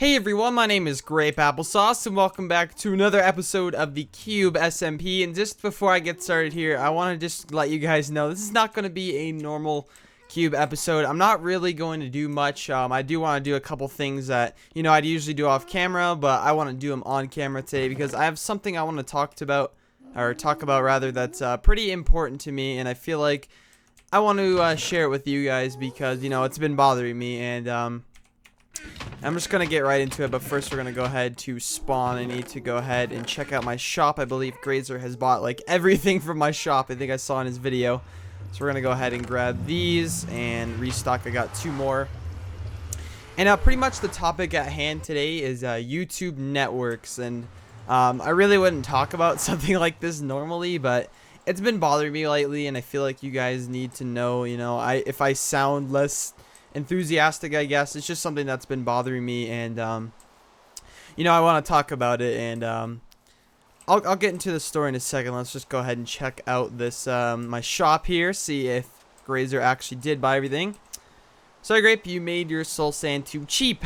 Hey everyone, my name is Grapeapplesauce and welcome back to another episode of the Cube SMP. And just before I get started here, I want to just let you guys know this is not going to be a normal Cube episode. I'm not really going to do much. I do want to do a couple things that, I'd usually do off camera, but I want to do them on camera today because I have something I want to talk about rather, that's pretty important to me, and I feel like I want to share it with you guys because, it's been bothering me, and I'm just going to get right into it, but first we're going to go ahead to spawn. I need to go ahead and check out my shop. I believe Graser has bought like everything from my shop. I think I saw in his video. So we're going to go ahead and grab these and restock. I got 2 more. And pretty much the topic at hand today is YouTube networks. And I really wouldn't talk about something like this normally, but it's been bothering me lately, and I feel like you guys need to know, if I sound less enthusiastic, I guess. It's just something that's been bothering me, and I want to talk about it, and I'll get into the story in a second. Let's just go ahead and check out this my shop here, see if Graser actually did buy everything. Sorry, Grape, you made your soul sand too cheap.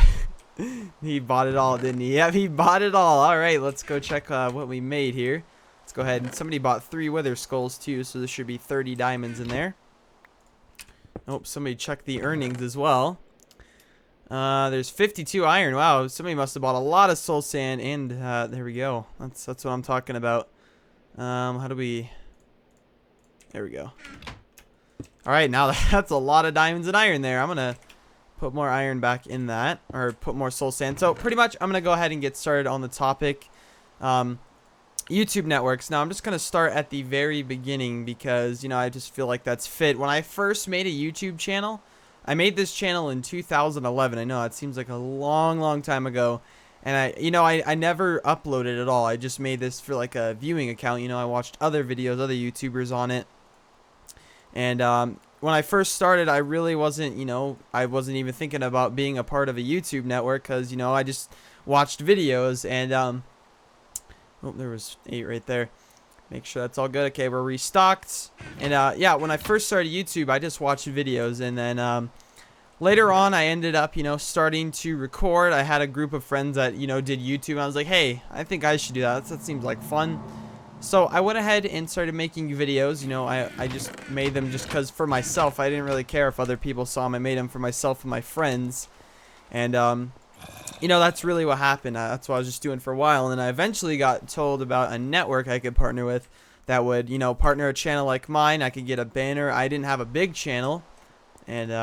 He bought it all, didn't he? Yep, he bought it all. All right, let's go check what we made here. Let's go ahead, and somebody bought 3 wither skulls too, so there should be 30 diamonds in there. Oh, somebody checked the earnings as well. There's 52 iron. Wow, somebody must have bought a lot of soul sand, and there we go. That's what I'm talking about. How do we... There we go. Alright, now that's a lot of diamonds and iron there. I'm gonna put more iron back in that, or put more soul sand. So pretty much I'm gonna go ahead and get started on the topic. YouTube networks. Now I'm just gonna start at the very beginning because I just feel like that's fit. When I first made a YouTube channel, I made this channel in 2011. I know it seems like a long time ago, and I never uploaded at all. I just made this for like a viewing account. I watched other videos, other YouTubers on it, and when I first started, I really wasn't I wasn't even thinking about being a part of a YouTube network because I just watched videos, and oh, there was 8 right there. Make sure that's all good. Okay, we're restocked. And yeah, when I first started YouTube, I just watched videos, and then later on, I ended up starting to record. I had a group of friends that did YouTube. I was like, hey, I think I should do that. That seems like fun. So I went ahead and started making videos. I just made them just because for myself. I didn't really care if other people saw them. I made them for myself and my friends, and that's really what happened. That's what I was just doing for a while, and then I eventually got told about a network I could partner with that would, partner a channel like mine. I could get a banner. I didn't have a big channel, and they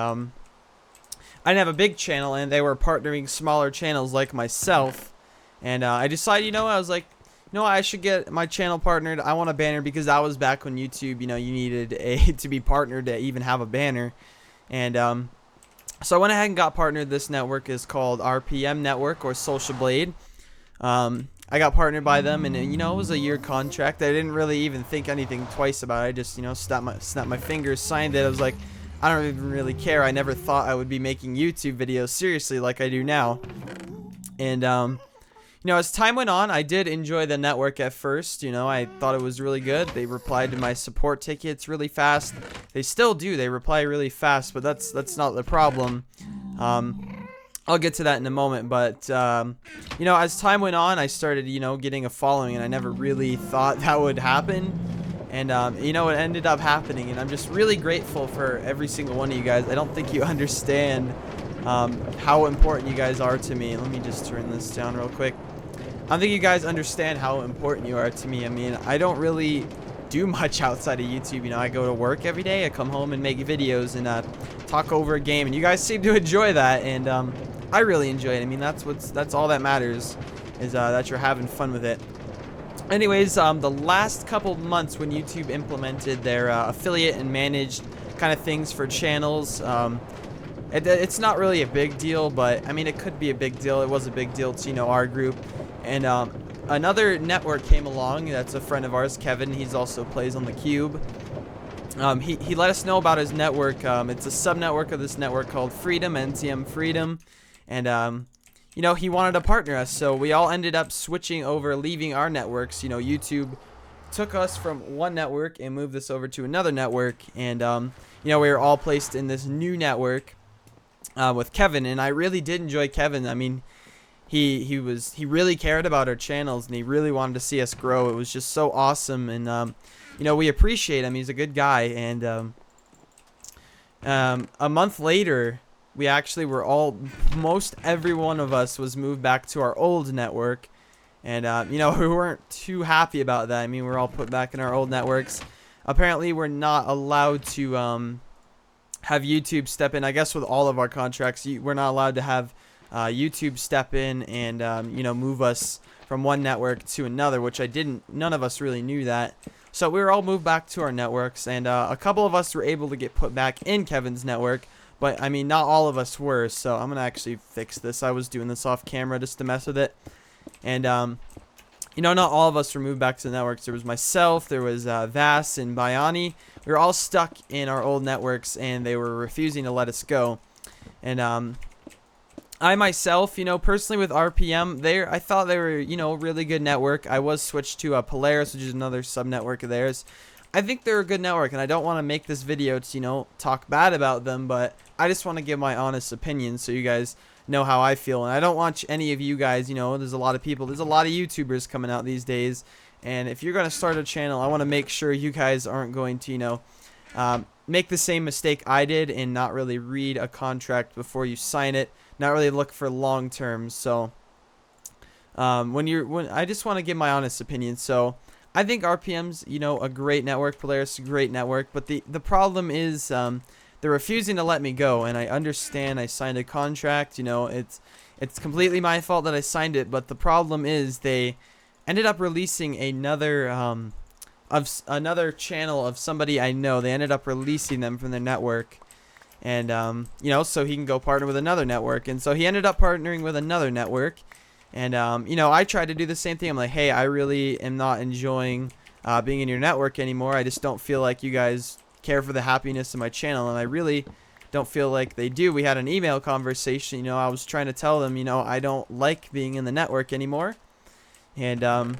were partnering smaller channels like myself, and I decided, I was like, I should get my channel partnered. I want a banner because that was back when YouTube, you needed to be partnered to even have a banner, and so I went ahead and got partnered. This network is called RPM Network, or Social Blade. I got partnered by them, and it was a year contract. I didn't really even think anything twice about it. I just snapped my fingers, signed it. I was like, I don't even really care. I never thought I would be making YouTube videos seriously like I do now. And as time went on, I did enjoy the network at first. I thought it was really good. They replied to my support tickets really fast. They still do. They reply really fast, but that's not the problem. I'll get to that in a moment. But as time went on, I started getting a following, and I never really thought that would happen. And it ended up happening, and I'm just really grateful for every single one of you guys. I don't think you understand how important you guys are to me. Let me just turn this down real quick. I don't think you guys understand how important you are to me. I mean, I don't really do much outside of YouTube. I go to work every day. I come home and make videos and talk over a game, and you guys seem to enjoy that, and I really enjoy it. I mean, that's all that matters, is that you're having fun with it. Anyways, the last couple months when YouTube implemented their affiliate and managed kind of things for channels, it's not really a big deal, but I mean, it could be a big deal. It was a big deal to our group. And another network came along. That's a friend of ours, Kevin. He's also plays on the Cube. He let us know about his network. It's a sub-network of this network called Freedom, NCM Freedom. And, he wanted to partner us. So we all ended up switching over, leaving our networks. YouTube took us from one network and moved us over to another network. And, we were all placed in this new network with Kevin. And I really did enjoy Kevin. I mean, he really cared about our channels, and he really wanted to see us grow. It was just so awesome, and we appreciate him. He's a good guy. And a month later, we actually were most every one of us was moved back to our old network. And we weren't too happy about that. I mean, we're all put back in our old networks. Apparently, we're not allowed to have YouTube step in. I guess with all of our contracts, we're not allowed to have YouTube step in and move us from one network to another, which none of us really knew that. So we were all moved back to our networks, and a couple of us were able to get put back in Kevin's network, but I mean, not all of us were. So I'm gonna actually fix this. I was doing this off camera just to mess with it. And not all of us were moved back to the networks. There was myself, there was Vass and Bayani. We were all stuck in our old networks, and they were refusing to let us go. And I myself, personally with RPM, I thought they were, a really good network. I was switched to Polaris, which is another sub-network of theirs. I think they're a good network, and I don't want to make this video to, talk bad about them, but I just want to give my honest opinion so you guys know how I feel. And I don't want any of you guys, there's a lot of YouTubers coming out these days, and if you're going to start a channel, I want to make sure you guys aren't going to, make the same mistake I did and not really read a contract before you sign it, not really look for long term. So I just want to give my honest opinion. So I think RPM's a great network, Polaris a great network, but the problem is they're refusing to let me go. And I understand I signed a contract, it's completely my fault that I signed it, but the problem is they ended up releasing another channel of somebody I know. They ended up releasing them from their network, and so he can go partner with another network. And so he ended up partnering with another network, and I tried to do the same thing. I'm like, hey, I really am not enjoying being in your network anymore. I just don't feel like you guys care for the happiness of my channel, and I really don't feel like they do. We had an email conversation. I was trying to tell them, I don't like being in the network anymore, and I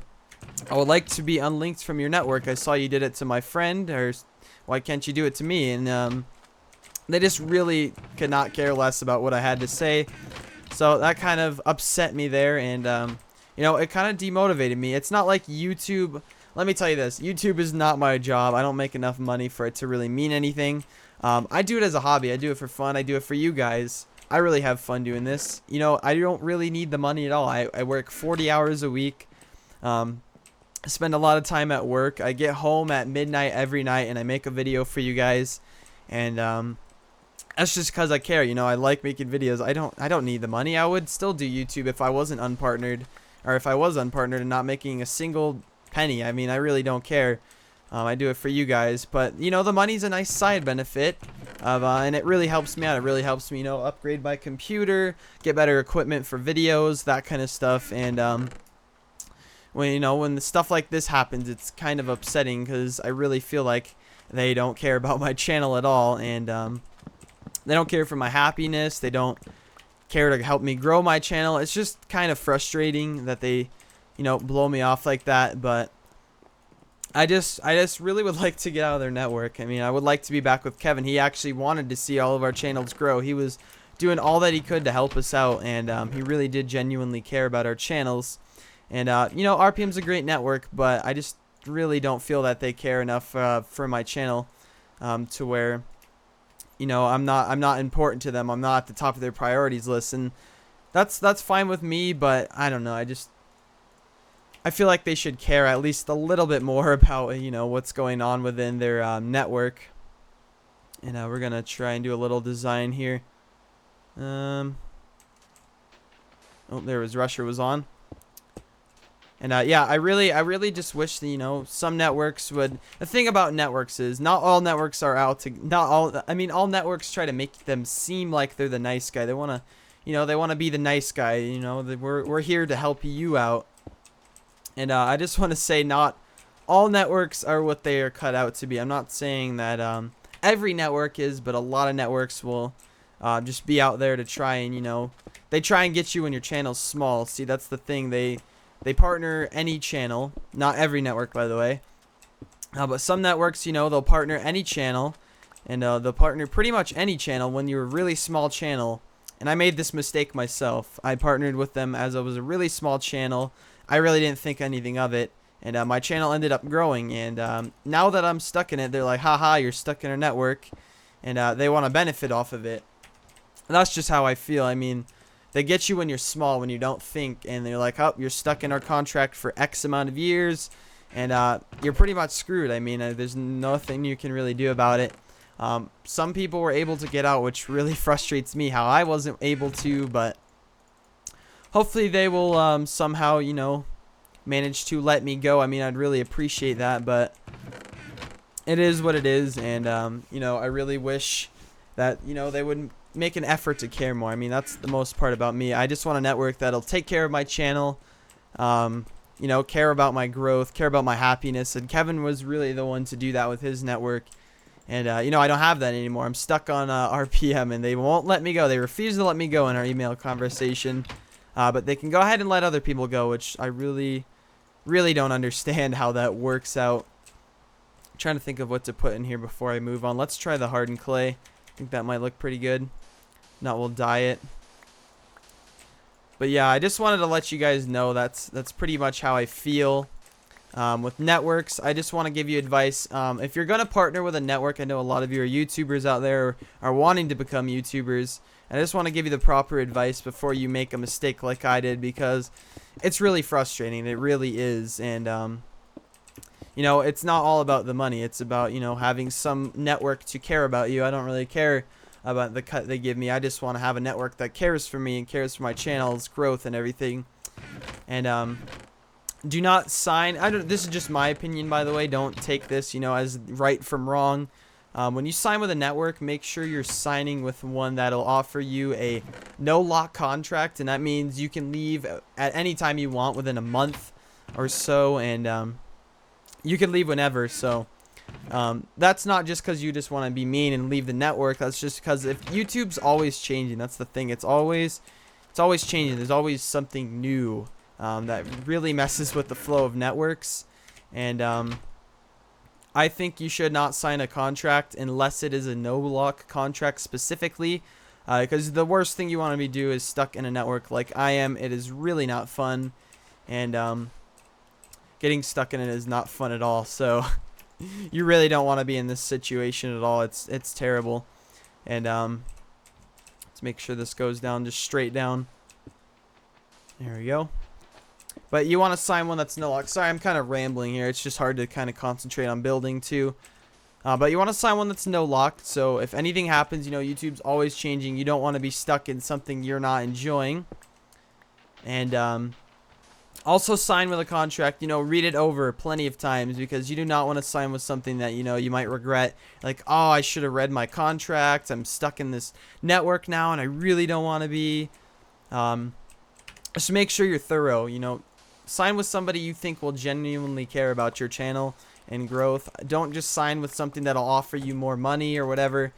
would like to be unlinked from your network. I saw you did it to my friend, or why can't you do it to me? And they just really could not care less about what I had to say. So that kind of upset me there, and it kind of demotivated me. It's not like YouTube. Let me tell you this, YouTube is not my job. I don't make enough money for it to really mean anything. I do it as a hobby. I do it for fun. I do it for you guys. I really have fun doing this. I don't really need the money at all. I work 40 hours a week. I spend a lot of time at work. I get home at midnight every night, and I make a video for you guys. And that's just because I care. I like making videos. I don't need the money. I would still do YouTube if I wasn't unpartnered, or if I was unpartnered and not making a single penny. I mean, I really don't care. I do it for you guys, but the money's a nice side benefit, and it really helps me out. It really helps me, upgrade my computer, get better equipment for videos, that kind of stuff. And when the stuff like this happens, it's kind of upsetting, because I really feel like they don't care about my channel at all, and they don't care for my happiness. They don't care to help me grow my channel. It's just kind of frustrating that they blow me off like that. But I just really would like to get out of their network. I mean, I would like to be back with Kevin. He actually wanted to see all of our channels grow. He was doing all that he could to help us out, and he really did genuinely care about our channels. And RPM's a great network, but I just really don't feel that they care enough for my channel to where I'm not important to them. I'm not at the top of their priorities list, and that's fine with me. But I don't know. I feel like they should care at least a little bit more about what's going on within their network. And we're gonna try and do a little design here. Oh, there was Rusher was on. And yeah, I really just wish that, some networks would. The thing about networks is not all networks are out to. Not all. I mean, all networks try to make them seem like they're the nice guy. They wanna, they wanna be the nice guy. We're here to help you out. And I just want to say, not all networks are what they are cut out to be. I'm not saying that every network is, but a lot of networks will just be out there to try and, they try and get you when your channel's small. See, that's the thing. They partner any channel. Not every network, by the way. But some networks, they'll partner any channel. And they'll partner pretty much any channel when you're a really small channel. And I made this mistake myself. I partnered with them as it was a really small channel. I really didn't think anything of it. And my channel ended up growing. And now that I'm stuck in it, they're like, haha, you're stuck in our network. And they want to benefit off of it. And that's just how I feel. I mean, they get you when you're small, when you don't think. And they're like, oh, you're stuck in our contract for X amount of years. And you're pretty much screwed. I mean, there's nothing you can really do about it. Some people were able to get out, which really frustrates me how I wasn't able to, but hopefully they will somehow, you know, manage to let me go. I mean, I'd really appreciate that, but it is what it is. And you know, I really wish that, you know, they would make an effort to care more. I mean, that's the most part about me. I just want a network that'll take care of my channel, you know, care about my growth, care about my happiness. And Kevin was really the one to do that with his network. And, you know, I don't have that anymore. I'm stuck on RPM, and they won't let me go. They refuse to let me go in our email conversation. But they can go ahead and let other people go, which I really, really don't understand how that works out. I'm trying to think of what to put in here before I move on. Let's try the hardened clay. I think that might look pretty good. Not, we'll dye it. But, yeah, I just wanted to let you guys know that's pretty much how I feel. With networks, I just want to give you advice. If you're going to partner with a network, I know a lot of you are YouTubers out there are wanting to become YouTubers. I just want to give you the proper advice before you make a mistake like I did, because it's really frustrating. It really is. And, you know, it's not all about the money. It's about, you know, having some network to care about you. I don't really care about the cut they give me. I just want to have a network that cares for me and cares for my channel's growth and everything. And, do not sign. This is just my opinion, by the way. Don't take this, you know, as right from wrong. When you sign with a network, make sure you're signing with one that'll offer you a no-lock contract, and that means you can leave at any time you want within a month or so, and you can leave whenever. So that's not just because you just want to be mean and leave the network. That's just because if YouTube's always changing. That's the thing. It's always changing. There's always something new. That really messes with the flow of networks. And I think you should not sign a contract unless it is a no-lock contract specifically, because the worst thing you want to be do is stuck in a network like I am. It is really not fun, and getting stuck in it is not fun at all. So you really don't want to be in this situation at all. It's terrible. And let's make sure this goes down just straight down. There we go. But you want to sign one that's no lock. Sorry, I'm kind of rambling here. It's just hard to kind of concentrate on building too. But you want to sign one that's no lock. So if anything happens, you know, YouTube's always changing. You don't want to be stuck in something you're not enjoying. And also sign with a contract. You know, read it over plenty of times, because you do not want to sign with something that, you know, you might regret. Like, oh, I should have read my contract. I'm stuck in this network now, and I really don't want to be. Just make sure you're thorough. You know, sign with somebody you think will genuinely care about your channel and growth. Don't just sign with something that'll offer you more money or whatever.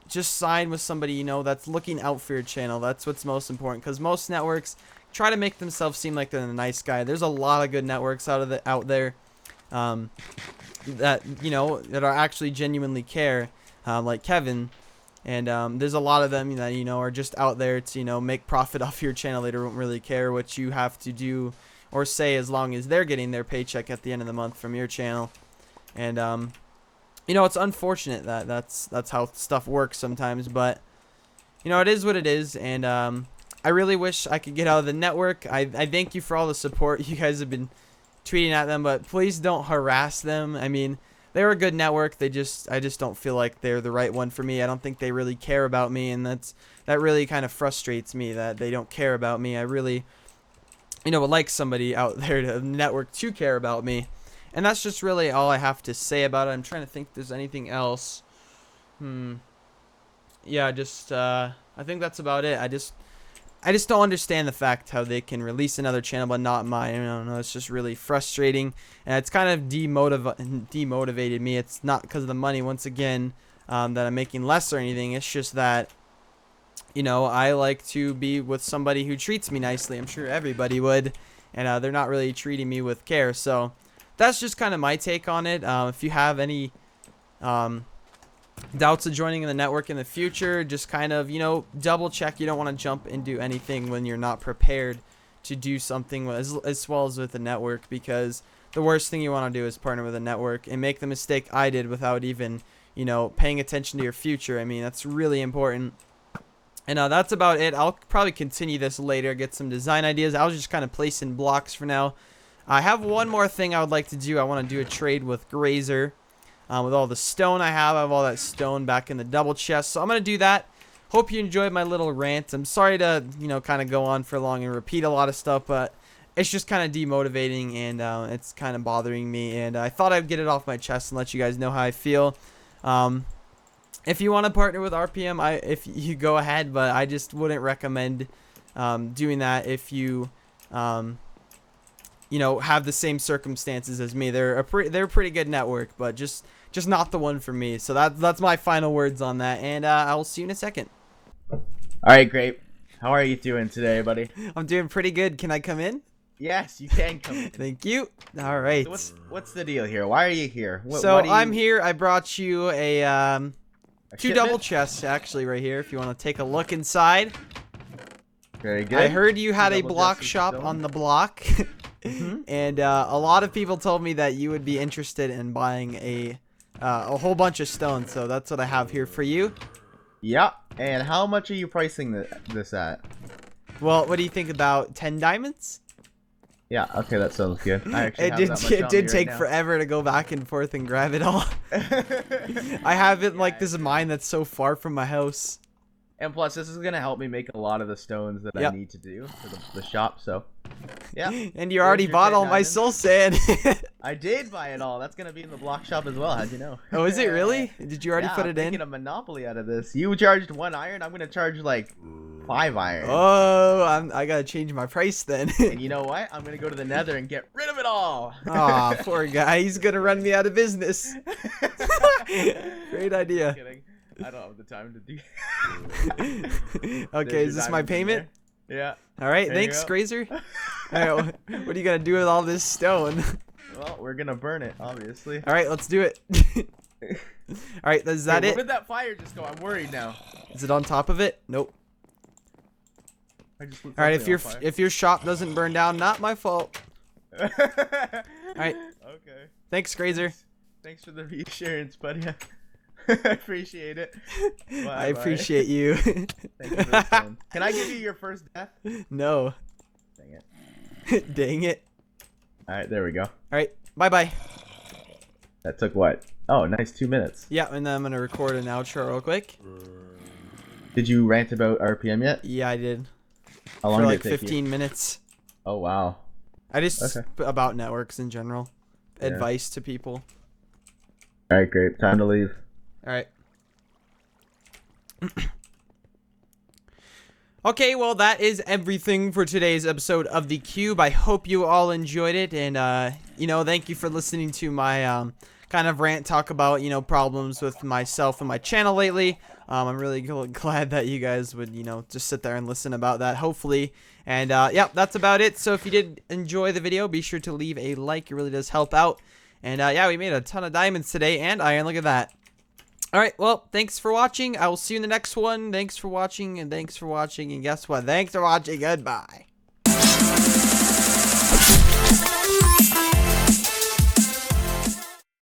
Just sign with somebody, you know, that's looking out for your channel. That's what's most important, because most networks try to make themselves seem like they're a nice guy. There's a lot of good networks out there that, you know, that are actually genuinely care, like Kevin. And there's a lot of them that, you know, are just out there to, you know, make profit off your channel. They don't really care what you have to do or say, as long as they're getting their paycheck at the end of the month from your channel. And you know, it's unfortunate that that's how stuff works sometimes, but you know, it is what it is. And I really wish I could get out of the network. I thank you for all the support you guys have been tweeting at them, but please don't harass them. I mean, they're a good network. I just don't feel like they're the right one for me. I don't think they really care about me, and that really kind of frustrates me that they don't care about me. I really, you know, would like somebody out there to network to care about me. And that's just really all I have to say about it. I'm trying to think if there's anything else. Yeah, just I think that's about it. I just don't understand the fact how they can release another channel but not mine. I don't know. It's just really frustrating, and it's kind of demotivated me. It's not because of the money, once again, that I'm making less or anything. It's just that, you know, I like to be with somebody who treats me nicely. I'm sure everybody would, and they're not really treating me with care. So that's just kind of my take on it. If you have any doubts of joining the network in the future, just kind of, you know, double check. You don't want to jump into anything when you're not prepared to do something as well as with the network, because the worst thing you want to do is partner with a network and make the mistake I did without even, you know, paying attention to your future. I mean, that's really important. And that's about it. I'll probably continue this later, get some design ideas. I was just kind of placing blocks for now. I have one more thing I would like to do. I want to do a trade with Graser. With all the stone I have all that stone back in the double chest. So I'm going to do that. Hope you enjoyed my little rant. I'm sorry to, you know, kind of go on for long and repeat a lot of stuff, but it's just kind of demotivating, and it's kind of bothering me. And I thought I'd get it off my chest and let you guys know how I feel. If you want to partner with RPM, if you go ahead, but I just wouldn't recommend doing that if you, you know, have the same circumstances as me. They're a pretty good network, but just not the one for me. So that's my final words on that, and I'll see you in a second. All right, Grape. How are you doing today, buddy? I'm doing pretty good. Can I come in? Yes, you can come in. Thank you. All right. So what's the deal here? Why are you here? I'm here. I brought you a two shipment? double chests actually right here. If you want to take a look inside. Very good. I heard you had a Double block chests of shop stone. on the block. And a lot of people told me that you would be interested in buying a whole bunch of stone, so that's what I have here for you. Yeah. And how much are you pricing this at? Well, what do you think about 10 diamonds? Yeah. Okay, that sounds good. I actually have that much It on did me take right now. forever to go back and forth and grab it all. I have it like this mine that's so far from my house. And plus, this is gonna help me make a lot of the stones that I need to do for the shop. So, yeah. And you already bought all my soul sand. I did buy it all. That's gonna be in the block shop as well. How'd you know? Oh, is it really? Did you already put it I'm in? making a monopoly out of this. You charged 1 iron. I'm gonna charge like 5 iron. Oh, I gotta change my price then. And you know what? I'm gonna go to the Nether and get rid of it all. Aw, poor guy. He's gonna run me out of business. Great idea. Just kidding. I don't have the time to do. Okay, There's is your this my diamonds in payment? there. Yeah. All right, There you thanks, go. Graser. All right, what are you gonna do with all this stone? Well, we're gonna burn it, obviously. All right, let's do it. All right, is that Wait, it? where did that fire just go? I'm worried now. Is it on top of it? Nope. I just lit All right, something if your shop doesn't burn down, not my fault. on fire. All right, Okay. thanks, Graser. Thanks for the reassurance, buddy. I appreciate it. I appreciate you. Thank you for the phone. Can I give you your first death? No. Dang it. Dang it. All right, there we go. All right, bye-bye. That took what? Oh, nice 2 minutes. Yeah, and then I'm gonna record an outro real quick. Did you rant about RPM yet? Yeah, I did. How long For did like it take 15 minets. Oh, wow. I just Okay. about networks in general. Yeah. Advice to people. All right, great. Time to leave. All right. Okay, well, that is everything for today's episode of The Cube. I hope you all enjoyed it, and, you know, thank you for listening to my, kind of rant talk about, you know, problems with myself and my channel lately. I'm really glad that you guys would, you know, just sit there and listen about that, hopefully. And, yeah, that's about it. So if you did enjoy the video, be sure to leave a like. It really does help out. And, yeah, we made a ton of diamonds today and iron. Look at that. Alright, well, thanks for watching. I will see you in the next one. Thanks for watching, and thanks for watching. And guess what? Thanks for watching. Goodbye.